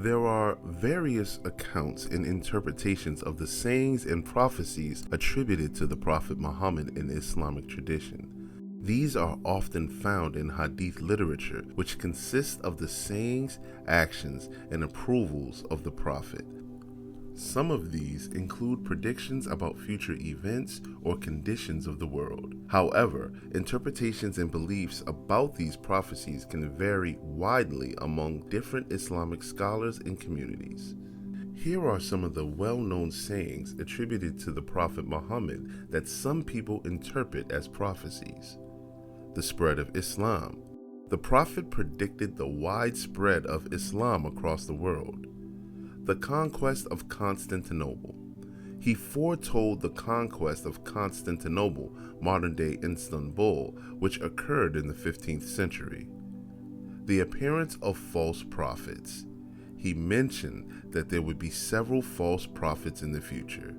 There are various accounts and interpretations of the sayings and prophecies attributed to the Prophet Muhammad in Islamic tradition. These are often found in Hadith literature, which consists of the sayings, actions, and approvals of the Prophet. Some of these include predictions about future events or conditions of the world. However, interpretations and beliefs about these prophecies can vary widely among different Islamic scholars and communities. Here are some of the well-known sayings attributed to the Prophet Muhammad that some people interpret as prophecies. The spread of Islam. The Prophet predicted the widespread of Islam across the world. The conquest of Constantinople. He foretold the conquest of Constantinople, modern-day Istanbul, which occurred in the 15th century. The appearance of false prophets. He mentioned that there would be several false prophets in the future.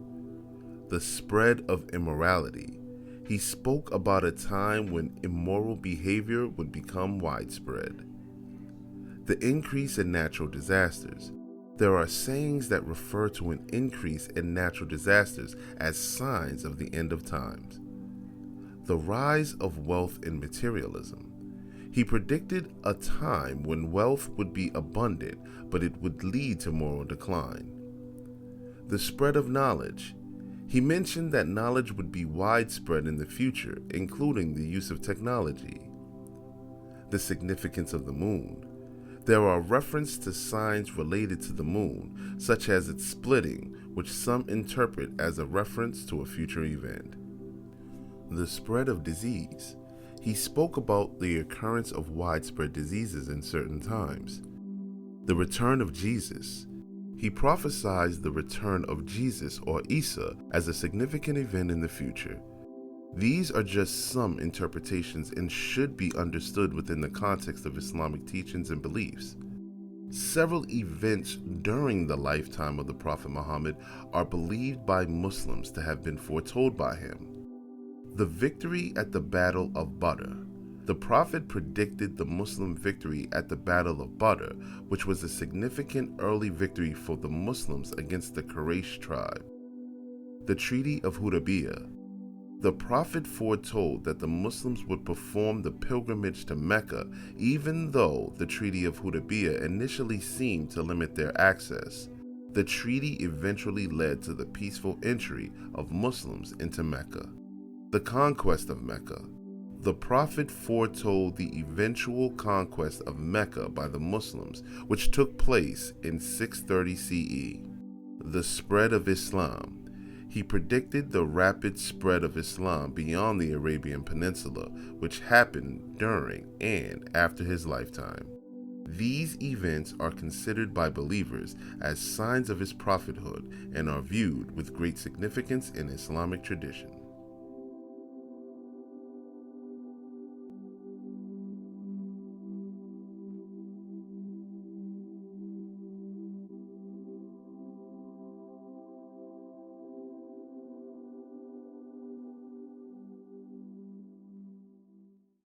The spread of immorality. He spoke about a time when immoral behavior would become widespread. The increase in natural disasters. There are sayings that refer to an increase in natural disasters as signs of the end of times. The rise of wealth and materialism. He predicted a time when wealth would be abundant, but it would lead to moral decline. The spread of knowledge. He mentioned that knowledge would be widespread in the future, including the use of technology. The significance of the moon. There are references to signs related to the moon, such as its splitting, which some interpret as a reference to a future event. The spread of disease. He spoke about the occurrence of widespread diseases in certain times. The return of Jesus. He prophesied the return of Jesus or Isa as a significant event in the future. These are just some interpretations and should be understood within the context of Islamic teachings and beliefs. Several events during the lifetime of the Prophet Muhammad are believed by Muslims to have been foretold by him. The victory at the Battle of Badr. The Prophet predicted the Muslim victory at the Battle of Badr, which was a significant early victory for the Muslims against the Quraysh tribe. The Treaty of Hudaybiyah. The Prophet foretold that the Muslims would perform the pilgrimage to Mecca, even though the Treaty of Hudaybiyah initially seemed to limit their access. The treaty eventually led to the peaceful entry of Muslims into Mecca. The conquest of Mecca. The Prophet foretold the eventual conquest of Mecca by the Muslims, which took place in 630 CE. The spread of Islam. He predicted the rapid spread of Islam beyond the Arabian Peninsula, which happened during and after his lifetime. These events are considered by believers as signs of his prophethood and are viewed with great significance in Islamic tradition.